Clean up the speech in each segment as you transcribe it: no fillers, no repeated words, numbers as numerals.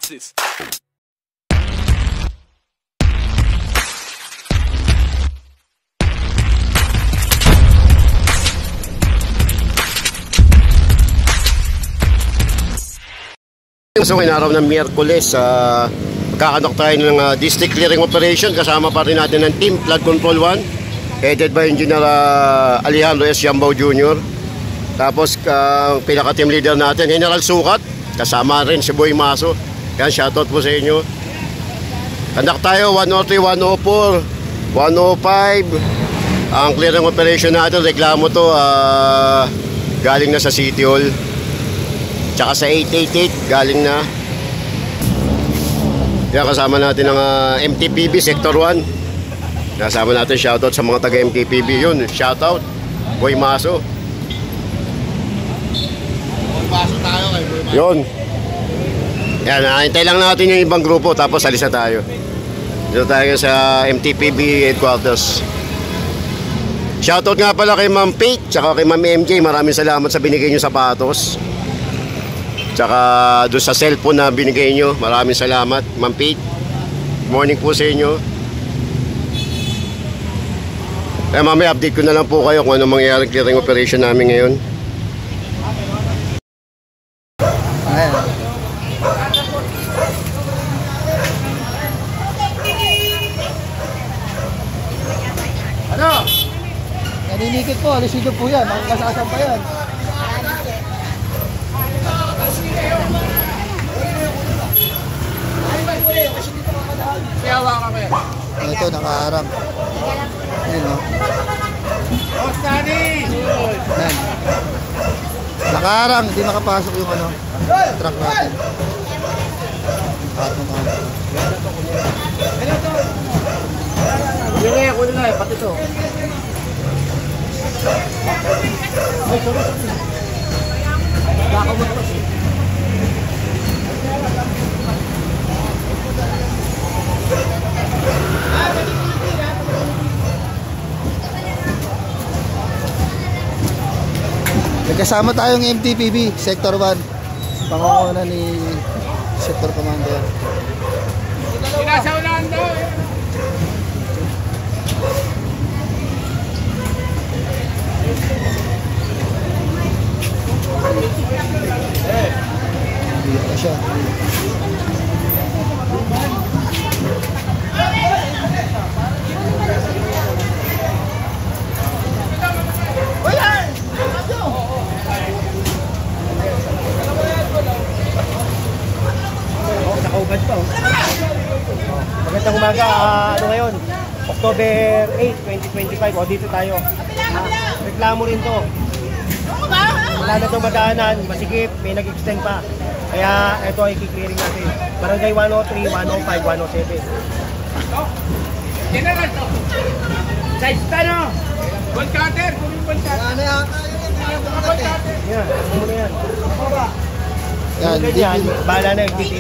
this? So ngayong araw ng Miyerkules, magkakandak tayo ng district clearing operation. Kasama pa rin natin ng Team Flood Control 1 headed by Engineer Alejandro S. Yambao Jr. Tapos pinaka-team leader natin, General Sukat. Kasama rin si Boy Maso. Yan, shoutout po sa inyo. Kandak tayo 103, 104, 105. Ang clearing operation natin, reklamo to, galing na sa City Hall. Tsaka sa 888 galing na. Yan, kasama natin ang MTPB Sector 1. Kasama natin, shoutout sa mga taga MTPB. Yun, shoutout Boy Maso. Boy Maso tayo kay Boy Maso. Yun. Yan, hintay lang natin yung ibang grupo. Tapos alis na tayo. Dito tayo sa MTPB headquarters. Shoutout nga pala kay Ma'am Pate tsaka kay Ma'am MJ. Maraming salamat sa binigay nyo sapatos. Tsaka doon sa cellphone na binigay nyo, maraming salamat, Ma'am Pete. Morning po sa inyo. Kaya mamaya update ko na lang po kayo kung ano mangyayari clearing operation namin ngayon. Ano? Naninikit po, alisido po yan, makakasasan pa yan. Ito, nakaharang. Ayan o. Ayan. Nakaharang, hindi nakapasok yung ano, truck natin. Yung kaya ko nila pati ito. Baka mo ito. Nagkasama tayong MTPB Sector 1, pangunguna ni Sector Commander. Sinasaunahan daw eh. Dito siya. Nakaubad pa. Magandang umaga, ano ngayon? October 8, 2025. O, dito tayo. Reklamo rin to. Wala na itong madaanan, masikip, may nag-extend pa. Kaya ito ay kiklearing natin. Barangay 103, 105, 107. General to. Size tano. Bolt cutter. Bolt cutter. Ano yan? Yan, ano na yan? Yan, Ganyan, bahala na yung titili.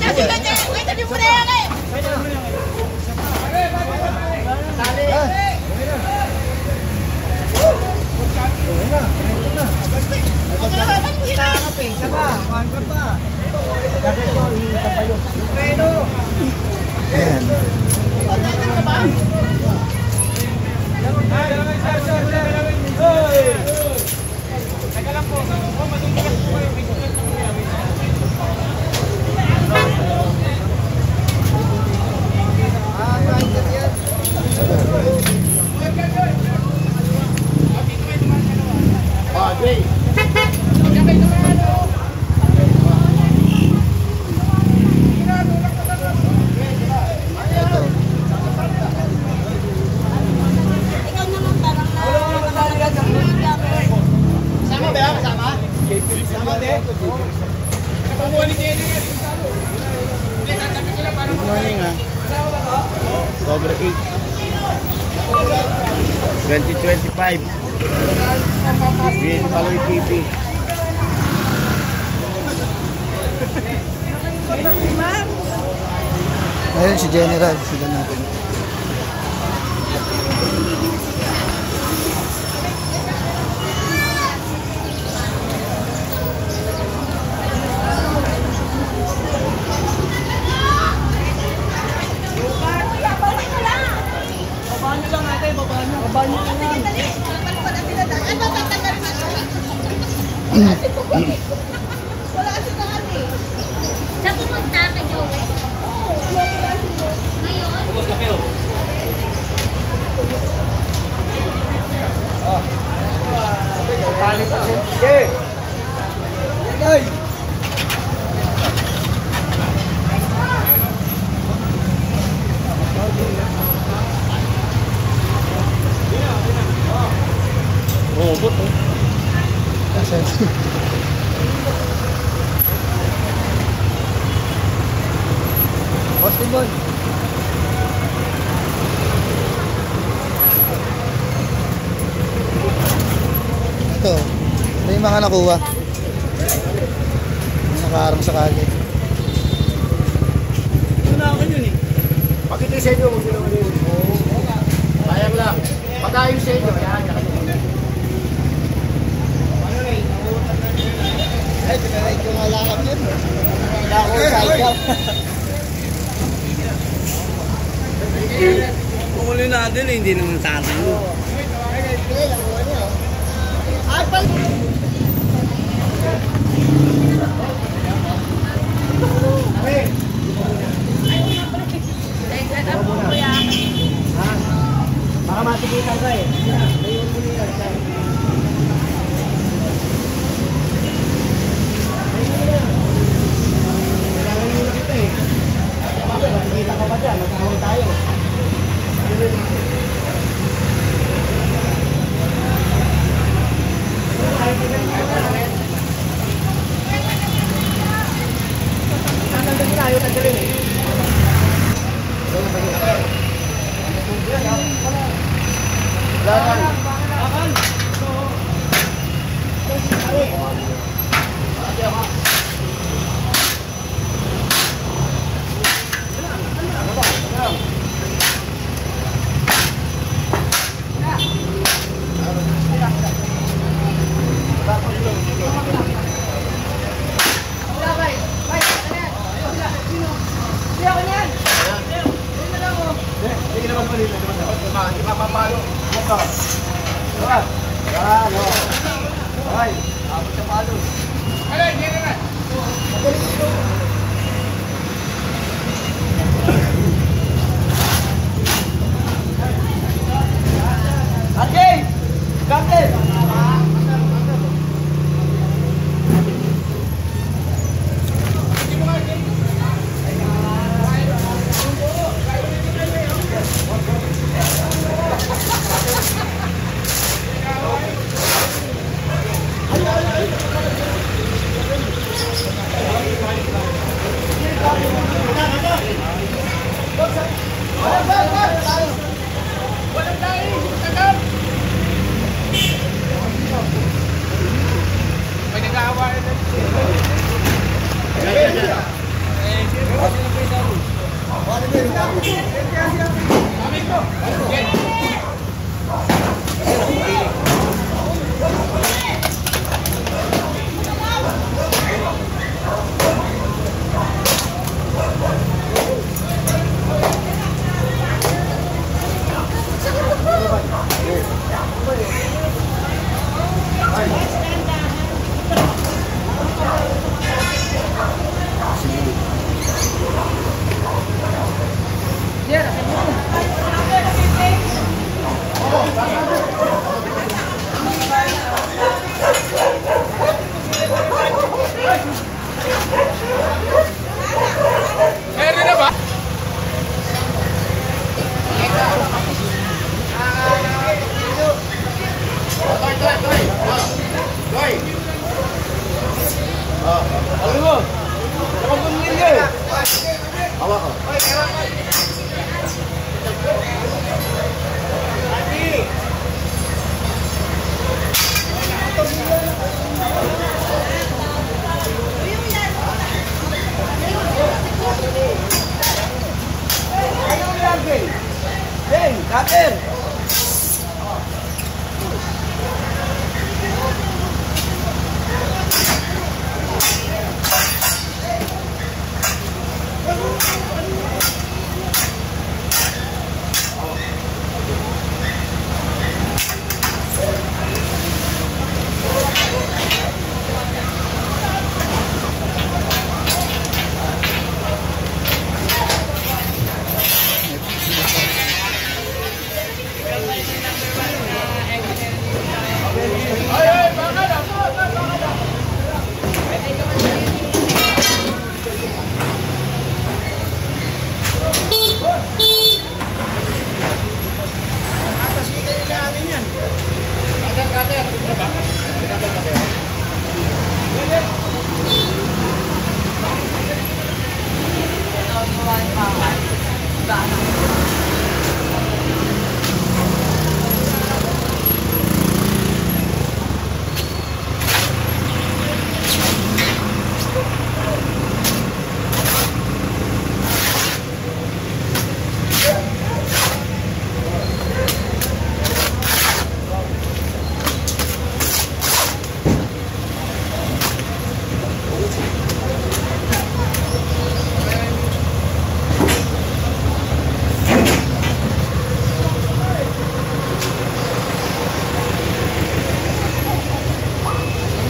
Good morning October 8, 2025. Bin Paloy TV. ayun si General, sila natin. Sa pumunta ka, Joey? Ngayon? Boss Timon. Ito yung mga nakuha. Nakaharang sa kali. Pakita sa inyo kung sino ano yun. Sayang lang. Pag-ayos sa inyo. Yan. Ay, pinarate ko nga lakap yun. Ako sa ikaw. Kung natin, hindi naman sa atin. Baka matikitan ka eh. Makikita ka pa dyan, magkakaroon tayo. Tanggalin tayo, tanggalin eh. Hawa ko.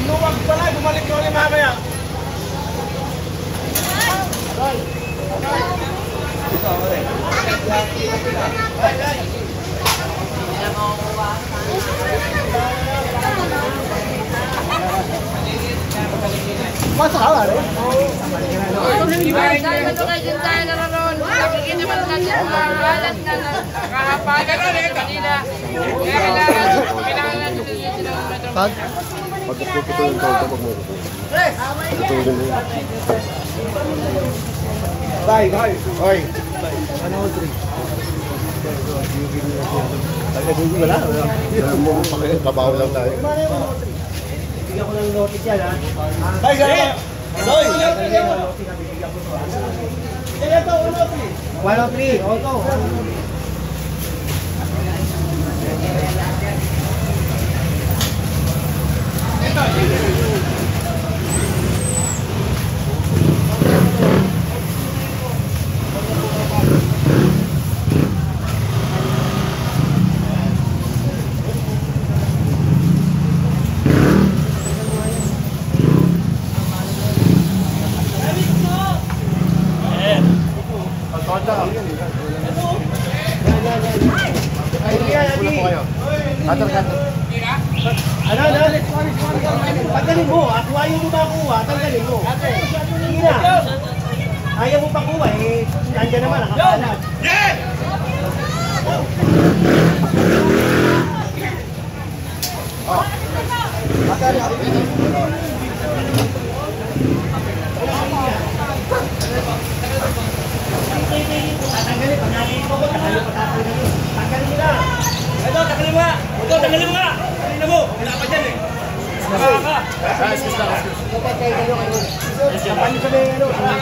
Luwag pala, bumalik ko ulit mamaya. Masa ka rin? Pag? Pag nagpuputol ng tawag, pag mo. Tutulong mo. Bye. Oy. Wala. Kabaw lang tayo. Bigyan ko ng notice yan, ha? Bye, sir. Doy. 103, auto. Ano? Tanggalin mo. Ako ayaw mo ba kuha? Tanggalin mo. Sige na. Ayaw mo pa kuha eh. Nandiyan naman, nakakalat. Tanggalin nila. Ito, tanggalin mo nga! Ito, tanggalin mo nga! Tanggalin mo! Wala pa dyan eh! Nakaka! Paano sabi, ano? Ano